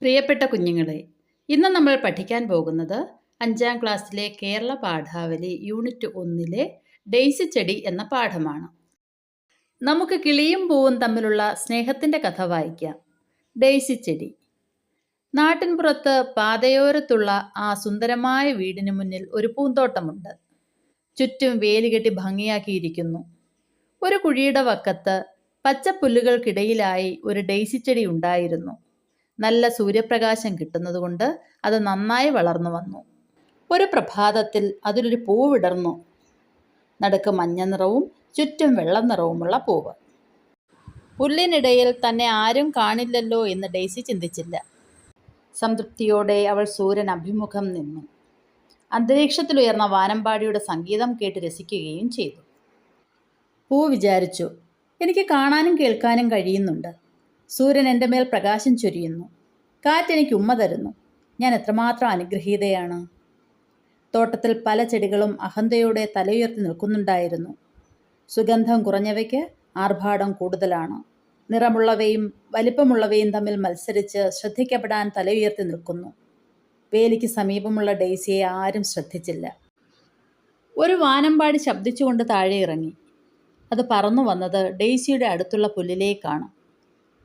പ്രിയപ്പെട്ട കുഞ്ഞുങ്ങളെ, ഇന്ന് നമ്മൾ പഠിക്കാൻ പോകുന്നത് 5ാം ക്ലാസ്സിലെ കേരള പാഠാവലി യൂണിറ്റ് 1-ലെ ഡെയ്സി ചെടി എന്ന പാഠമാണ്. നമുക്ക് കിളിയും പൂവും തമ്മിലുള്ള സ്നേഹത്തിൻ്റെ കഥ വായിക്കാം. ഡെയ്സി ചെടി. നാട്ടിൻപുറത്ത് പാതയോരത്തുള്ള ആ സുന്ദരമായ വീടിന് മുന്നിൽ ഒരു പൂന്തോട്ടമുണ്ട്. ചുറ്റും വേലികെട്ടി ഭംഗിയാക്കിയിരിക്കുന്നു. ഒരു കുഴിയുടെ വക്കത്ത് പച്ചപ്പുല്ലുകൾക്കിടയിലായി ഒരു ഡെയ്സി ചെടി ഉണ്ടായിരുന്നു. നല്ല സൂര്യപ്രകാശം കിട്ടുന്നതുകൊണ്ട് അത് നന്നായി വളർന്നു വന്നു. ഒരു പ്രഭാതത്തിൽ അതിലൊരു പൂവ് വിടർന്നു. നടുക്ക് മഞ്ഞ നിറവും ചുറ്റും വെള്ള നിറവുമുള്ള പൂവ്. പുല്ലിനിടയിൽ തന്നെ ആരും കാണില്ലല്ലോ എന്ന് ഡെയ്സി ചിന്തിച്ചില്ല. സംതൃപ്തിയോടെ അവൾ സൂര്യൻ അഭിമുഖം നിന്നു. അന്തരീക്ഷത്തിലുയർന്ന വാനമ്പാടിയുടെ സംഗീതം കേട്ട് രസിക്കുകയും ചെയ്തു. പൂ വിചാരിച്ചു, എനിക്ക് കാണാനും കേൾക്കാനും കഴിയുന്നുണ്ട്. സൂര്യൻ എൻ്റെ മേൽ പ്രകാശം ചൊരിയുന്നു. കാറ്റെനിക്ക് ഉമ്മ തരുന്നു. ഞാൻ എത്രമാത്രം അനുഗ്രഹീതയാണ്. തോട്ടത്തിൽ പല ചെടികളും അഹന്തയോടെ തലയുയർത്തി നിൽക്കുന്നുണ്ടായിരുന്നു. സുഗന്ധം കുറഞ്ഞവയ്ക്ക് ആർഭാടം കൂടുതലാണ്. നിറമുള്ളവയും വലിപ്പമുള്ളവയും തമ്മിൽ മത്സരിച്ച് ശ്രദ്ധിക്കപ്പെടാൻ തലയുയർത്തി നിൽക്കുന്നു. വേലിക്ക് സമീപമുള്ള ഡെയ്സിയെ ആരും ശ്രദ്ധിച്ചില്ല. ഒരു വാനമ്പാടി ശബ്ദിച്ചുകൊണ്ട് താഴെ ഇറങ്ങി. അത് പറന്നു വന്നത് ഡെയ്സിയുടെ അടുത്തുള്ള പുല്ലിലേക്കാണ്.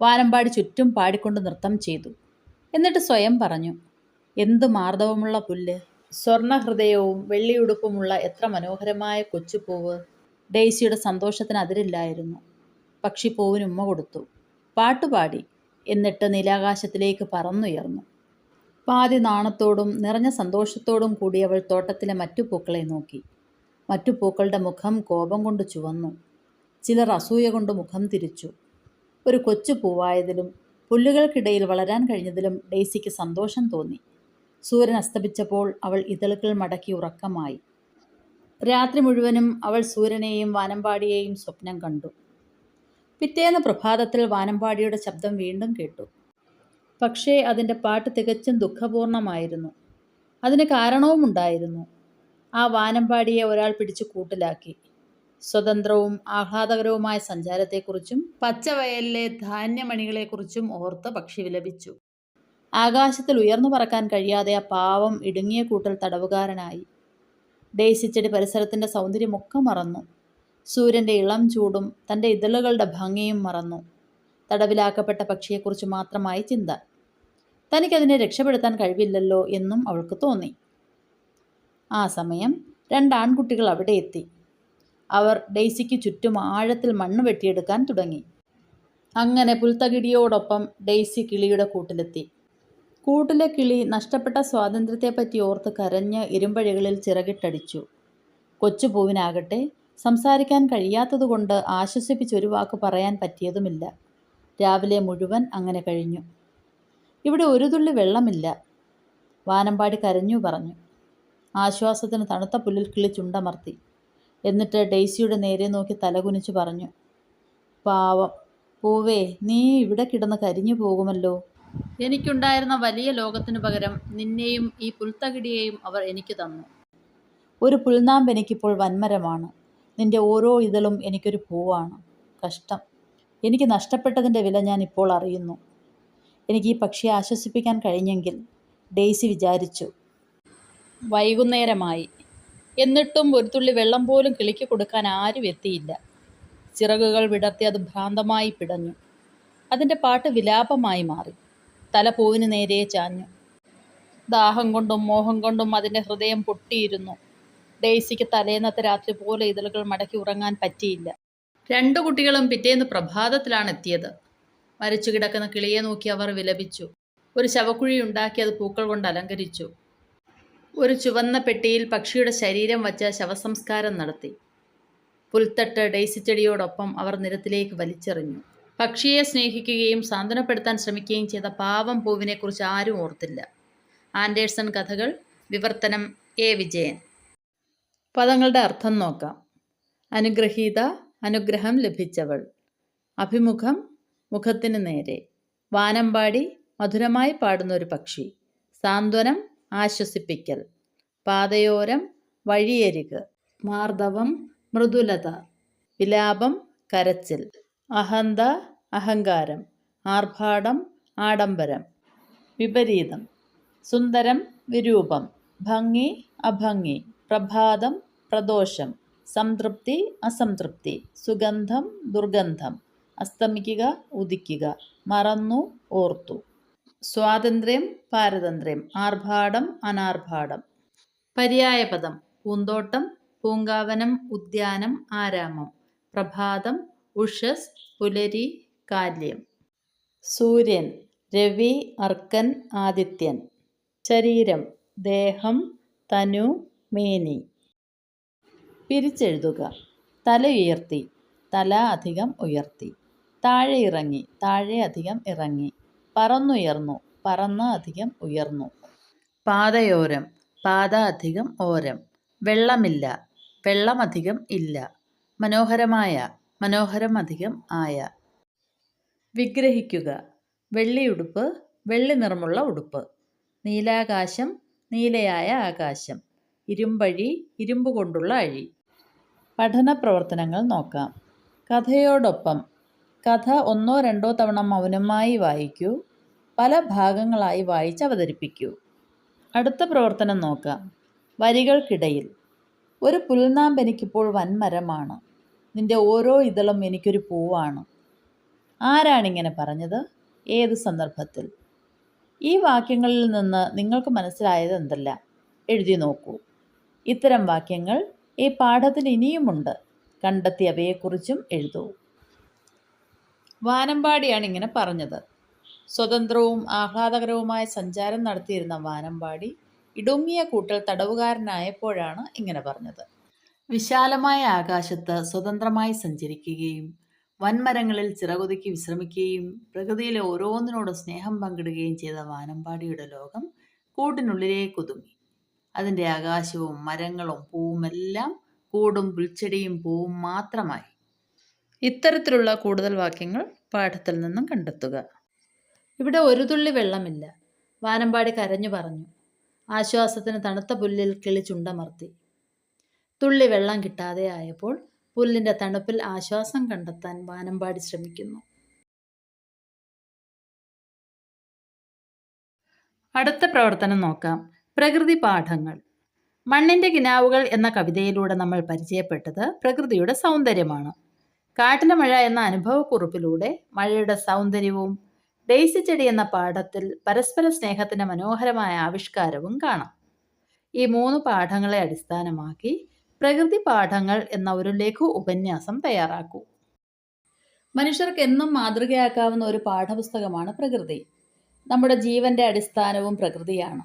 വാനമ്പാടി ചുറ്റും പാടിക്കൊണ്ട് നൃത്തം ചെയ്തു. എന്നിട്ട് സ്വയം പറഞ്ഞു, എന്ത് മാർദ്ദവമുള്ള പുല്ല്! സ്വർണഹൃദയവും വെള്ളിയുടുപ്പുമുള്ള എത്ര മനോഹരമായ കൊച്ചുപൂവ്! ഡെയ്സിയുടെ സന്തോഷത്തിന് അതിരില്ലായിരുന്നു. പക്ഷി പൂവിന് ഉമ്മ കൊടുത്തു, പാട്ടുപാടി. എന്നിട്ട് നീലാകാശത്തിലേക്ക് പറന്നുയർന്നു. പാതി നാണത്തോടും നിറഞ്ഞ സന്തോഷത്തോടും കൂടി അവൾ തോട്ടത്തിലെ മറ്റു പൂക്കളെ നോക്കി. മറ്റു പൂക്കളുടെ മുഖം കോപം കൊണ്ട് ചുവന്നു. ചിലർ അസൂയ കൊണ്ട് മുഖം തിരിച്ചു. ഒരു കൊച്ചു പൂവായതിലും പുല്ലുകൾക്കിടയിൽ വളരാൻ കഴിഞ്ഞതിലും ഡെയ്സിക്ക് സന്തോഷം തോന്നി. സൂര്യൻ അസ്തമിച്ചപ്പോൾ അവൾ ഇതളുകൾ മടക്കി ഉറക്കമായി. രാത്രി മുഴുവനും അവൾ സൂര്യനെയും വാനമ്പാടിയെയും സ്വപ്നം കണ്ടു. പിറ്റേന്ന് പ്രഭാതത്തിൽ വാനമ്പാടിയുടെ ശബ്ദം വീണ്ടും കേട്ടു. പക്ഷേ അതിൻ്റെ പാട്ട് തികച്ചും ദുഃഖപൂർണമായിരുന്നു. അതിന് കാരണവുമുണ്ടായിരുന്നു. ആ വാനമ്പാടിയെ ഒരാൾ പിടിച്ചു കൂട്ടിലാക്കി. സ്വതന്ത്രവും ആഹ്ലാദകരവുമായ സഞ്ചാരത്തെക്കുറിച്ചും പച്ചവയലിലെ ധാന്യമണികളെക്കുറിച്ചും ഓർത്ത് പക്ഷി വിലപിച്ചു. ആകാശത്തിൽ ഉയർന്നു പറക്കാൻ കഴിയാതെ ആ പാവം ഇടുങ്ങിയ കൂട്ടിൽ തടവുകാരനായി. ഡെയ്സി ചെടി പരിസരത്തിൻ്റെ സൗന്ദര്യമൊക്കെ മറന്നു. സൂര്യൻ്റെ ഇളം ചൂടും തൻ്റെ ഇതളുകളുടെ ഭംഗിയും മറന്നു. തടവിലാക്കപ്പെട്ട പക്ഷിയെക്കുറിച്ച് മാത്രമായി ചിന്ത. തനിക്കതിനെ രക്ഷപ്പെടുത്താൻ കഴിവില്ലല്ലോ എന്നും അവൾക്ക് തോന്നി. ആ സമയം 2 ആൺകുട്ടികൾ അവിടെ എത്തി. അവർ ഡെയ്സിക്ക് ചുറ്റും ആഴത്തിൽ മണ്ണ് വെട്ടിയെടുക്കാൻ തുടങ്ങി. അങ്ങനെ പുൽത്തകിടിയോടൊപ്പം ഡെയ്സി കിളിയുടെ കൂട്ടിലെത്തി. കൂട്ടിലെ കിളി നഷ്ടപ്പെട്ട സ്വാതന്ത്ര്യത്തെപ്പറ്റി ഓർത്ത് കരഞ്ഞ് ഇരുമ്പഴികളിൽ ചിറകിട്ടടിച്ചു. കൊച്ചുപൂവിനാകട്ടെ സംസാരിക്കാൻ കഴിയാത്തതുകൊണ്ട് ആശ്വസിപ്പിച്ചൊരു വാക്ക് പറയാൻ പറ്റിയതുമില്ല. രാവിലെ മുഴുവൻ അങ്ങനെ കഴിഞ്ഞു. ഇവിടെ ഒരു തുള്ളി വെള്ളമില്ല. വാനമ്പാടി കരഞ്ഞു പറഞ്ഞു. ആശ്വാസത്തിന് തണുത്ത പുല്ലിൽ കിളി ചുണ്ടമർത്തി. എന്നിട്ട് ഡെയ്സിയുടെ നേരെ നോക്കി തലകുനിച്ചു പറഞ്ഞു, പാവം പൂവേ, നീ ഇവിടെ കിടന്ന് കരിഞ്ഞു പോകുമല്ലോ. എനിക്കുണ്ടായിരുന്ന വലിയ ലോകത്തിനു പകരം നിന്നെയും ഈ പുൽത്തകിടിയെയും അവർ എനിക്ക് തന്നു. ഒരു പുൽനാമ്പ് എനിക്കിപ്പോൾ വൻമരമാണ്. നിന്റെ ഓരോ ഇതളും എനിക്കൊരു പൂവാണ്. കഷ്ടം. എനിക്ക് നഷ്ടപ്പെട്ടതിൻ്റെ വില ഞാൻ ഇപ്പോൾ അറിയുന്നു. എനിക്ക് ഈ പക്ഷിയെ ആശ്വസിപ്പിക്കാൻ കഴിഞ്ഞെങ്കിൽ, ഡെയ്സി വിചാരിച്ചു. വൈകുന്നേരമായി. എന്നിട്ടും ഒരു തുള്ളി വെള്ളം പോലും കിളിക്ക് കൊടുക്കാൻ ആരും എത്തിയില്ല. ചിറകുകൾ വിടർത്തി അത് ഭ്രാന്തമായി പിടഞ്ഞു. അതിൻ്റെ പാട്ട് വിലാപമായി മാറി. തല പൂവിന് നേരെ ചാഞ്ഞു. ദാഹം കൊണ്ടും മോഹം കൊണ്ടും അതിൻ്റെ ഹൃദയം പൊട്ടിയിരുന്നു. ഡെയ്സിക്ക് തലേന്നത്തെ രാത്രി പോലെ ഇതളുകൾ മടക്കി ഉറങ്ങാൻ പറ്റിയില്ല. 2 കുട്ടികളും പിറ്റേന്ന് പ്രഭാതത്തിലാണ് എത്തിയത്. മരിച്ചു കിടക്കുന്ന കിളിയെ നോക്കി അവർ വിലപിച്ചു. ഒരു ശവക്കുഴി ഉണ്ടാക്കി അത് പൂക്കൾ കൊണ്ട് അലങ്കരിച്ചു. ഒരു ചുവന്ന പെട്ടിയിൽ പക്ഷിയുടെ ശരീരം വച്ച് ശവസംസ്കാരം നടത്തി. പുൽത്തട്ട് ഡെയ്സി ചെടിയോടൊപ്പം അവർ നിരത്തിലേക്ക് വലിച്ചെറിഞ്ഞു. പക്ഷിയെ സ്നേഹിക്കുകയും സാന്ത്വനപ്പെടുത്താൻ ശ്രമിക്കുകയും ചെയ്ത പാവം പൂവിനെക്കുറിച്ച് ആരും ഓർത്തില്ല. ആൻഡേഴ്സൺ കഥകൾ, വിവർത്തനം എ. വിജയൻ. പദങ്ങളുടെ അർത്ഥം നോക്കാം. അനുഗ്രഹീത, അനുഗ്രഹം ലഭിച്ചവൾ. അഭിമുഖം, മുഖത്തിന് നേരെ. വാനമ്പാടി, മധുരമായി പാടുന്ന ഒരു പക്ഷി. സാന്ത്വനം, ആശ്വസിപ്പിക്കൽ. പാതയോരം, വഴിയരിക്. മാർദ്ദവം, മൃദുലത. വിലാപം, കരച്ചിൽ. അഹന്ത, അഹങ്കാരം. ആർഭാടം, ആഡംബരം. വിപരീതം. സുന്ദരം, വിരൂപം. ഭംഗി, അഭംഗി. പ്രഭാതം, പ്രദോഷം. സംതൃപ്തി, അസംതൃപ്തി. സുഗന്ധം, ദുർഗന്ധം. അസ്തമിക്കുക, ഉദിക്കുക. മറന്നു, ഓർത്തു. സ്വാതന്ത്ര്യം, പാരതന്ത്ര്യം. ആർഭാടം, അനാർഭാടം. പര്യായപദം. പൂന്തോട്ടം, പൂങ്കാവനം, ഉദ്യാനം, ആരാമം. പ്രഭാതം, ഉഷസ്, പുലരി, കാല്യം. സൂര്യൻ, രവി, അർക്കൻ, ആദിത്യൻ. ശരീരം, ദേഹം, തനു, മേനി. പിരിച്ചെഴുതുക. തല ഉയർത്തി, തല അധികം ഉയർത്തി. താഴെ ഇറങ്ങി, താഴെ അധികം ഇറങ്ങി. പറന്നുയർന്നു, പറന്ന് അധികം ഉയർന്നു. പാതയോരം, പാത അധികം ഓരം. വെള്ളമില്ല, വെള്ളം അധികം ഇല്ല. മനോഹരമായ, മനോഹരം അധികം ആയ. വിഗ്രഹിക്കുക. വെള്ളിയുടുപ്പ്, വെള്ളി നിറമുള്ള ഉടുപ്പ്. നീലാകാശം, നീലയായ ആകാശം. ഇരുമ്പഴി, ഇരുമ്പ് കൊണ്ടുള്ള അഴി. പഠന പ്രവർത്തനങ്ങൾ നോക്കാം. കഥയോടൊപ്പം കഥ 1-2 തവണ മൗനമായി വായിക്കൂ. പല ഭാഗങ്ങളായി വായിച്ച് അവതരിപ്പിക്കൂ. അടുത്ത പ്രവർത്തനം നോക്കാം. വരികൾക്കിടയിൽ. ഒരു പുൽനാമ്പ് എനിക്കിപ്പോൾ വൻമരമാണ്. നിന്റെ ഓരോ ഇതളും എനിക്കൊരു പൂവാണ്. ആരാണിങ്ങനെ പറഞ്ഞത്? ഏത് സന്ദർഭത്തിൽ? ഈ വാക്യങ്ങളിൽ നിന്ന് നിങ്ങൾക്ക് മനസ്സിലായത് എന്തെല്ലാം? എഴുതി നോക്കൂ. ഇത്തരം വാക്യങ്ങൾ ഈ പാഠത്തിൽ ഇനിയുമുണ്ട്. കണ്ടെത്തി അവയെക്കുറിച്ചും എഴുതൂ. വാനമ്പാടിയാണ് ഇങ്ങനെ പറഞ്ഞത്. സ്വതന്ത്രവും ആഹ്ലാദകരവുമായ സഞ്ചാരം നടത്തിയിരുന്ന വാനമ്പാടി ഇടുങ്ങിയ കൂട്ടിൽ തടവുകാരനായപ്പോഴാണ് ഇങ്ങനെ പറഞ്ഞത്. വിശാലമായ ആകാശത്ത് സ്വതന്ത്രമായി സഞ്ചരിക്കുകയും വൻമരങ്ങളിൽ ചിറകുതുക്കി വിശ്രമിക്കുകയും പ്രകൃതിയിലെ ഓരോന്നിനോടും സ്നേഹം പങ്കിടുകയും ചെയ്ത വാനമ്പാടിയുടെ ലോകം കൂട്ടിനുള്ളിലേക്ക് ഒതുങ്ങി. അതിൻ്റെ ആകാശവും മരങ്ങളും പൂവുമെല്ലാം കൂടും പുൽച്ചെടിയും പൂവും മാത്രമായി. ഇത്തരത്തിലുള്ള കൂടുതൽ വാക്യങ്ങൾ പാഠത്തിൽ നിന്നും കണ്ടെത്തുക. ഇവിടെ ഒരു തുള്ളി വെള്ളമില്ല. വാനമ്പാടി കരഞ്ഞു പറഞ്ഞു. ആശ്വാസത്തിന് തണുത്ത പുല്ലിൽ കിളി ചുണ്ടമർത്തി. തുള്ളി വെള്ളം കിട്ടാതെ ആയപ്പോൾ പുല്ലിൻ്റെ തണുപ്പിൽ ആശ്വാസം കണ്ടെത്താൻ വാനമ്പാടി ശ്രമിക്കുന്നു. അടുത്ത പ്രവർത്തനം നോക്കാം. പ്രകൃതി പാഠങ്ങൾ. മണ്ണിൻ്റെ കിനാവുകൾ എന്ന കവിതയിലൂടെ നമ്മൾ പരിചയപ്പെട്ടത് പ്രകൃതിയുടെ സൗന്ദര്യമാണ്. കാട്ടിലെ മഴ എന്ന അനുഭവക്കുറിപ്പിലൂടെ മഴയുടെ സൗന്ദര്യവും ഡെയ്സി ചെടി എന്ന പാഠത്തിൽ പരസ്പര സ്നേഹത്തിൻ്റെ മനോഹരമായ ആവിഷ്കാരവും കാണാം. ഈ 3 പാഠങ്ങളെ അടിസ്ഥാനമാക്കി പ്രകൃതി പാഠങ്ങൾ എന്ന ഒരു ലഘു ഉപന്യാസം തയ്യാറാക്കൂ. മനുഷ്യർക്ക് എന്നും മാതൃകയാക്കാവുന്ന ഒരു പാഠപുസ്തകമാണ് പ്രകൃതി. നമ്മുടെ ജീവൻ്റെ അടിസ്ഥാനവും പ്രകൃതിയാണ്.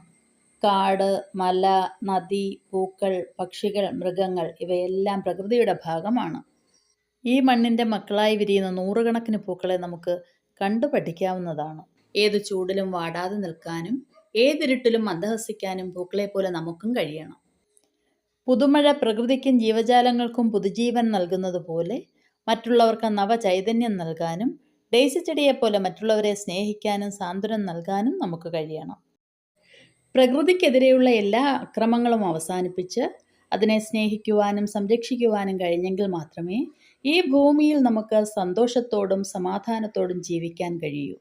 കാട്, മല, നദി, പൂക്കൾ, പക്ഷികൾ, മൃഗങ്ങൾ ഇവയെല്ലാം പ്രകൃതിയുടെ ഭാഗമാണ്. ഈ മണ്ണിൻ്റെ മക്കളായി വിരിയുന്ന നൂറുകണക്കിന് പൂക്കളെ നമുക്ക് കണ്ടു പഠിക്കാവുന്നതാണ്. ഏതു ചൂടിലും വാടാതെ നിൽക്കാനും ഏതിരുട്ടിലും മന്ദഹസിക്കാനും പൂക്കളെ പോലെ നമുക്കും കഴിയണം. പുതുമഴ പ്രകൃതിക്കും ജീവജാലങ്ങൾക്കും പുതുജീവൻ നൽകുന്നത് പോലെ മറ്റുള്ളവർക്ക് നവചൈതന്യം നൽകാനും ഡെയ്സി ചെടിയെപ്പോലെ മറ്റുള്ളവരെ സ്നേഹിക്കാനും സാന്ത്വനം നൽകാനും നമുക്ക് കഴിയണം. പ്രകൃതിക്കെതിരെയുള്ള എല്ലാ അക്രമങ്ങളും അവസാനിപ്പിച്ച് അതിനെ സ്നേഹിക്കുവാനും സംരക്ഷിക്കുവാനും കഴിഞ്ഞെങ്കിൽ മാത്രമേ ഈ ഭൂമിയിൽ നമുക്ക് സന്തോഷത്തോടും സമാധാനത്തോടും ജീവിക്കാൻ കഴിയൂ.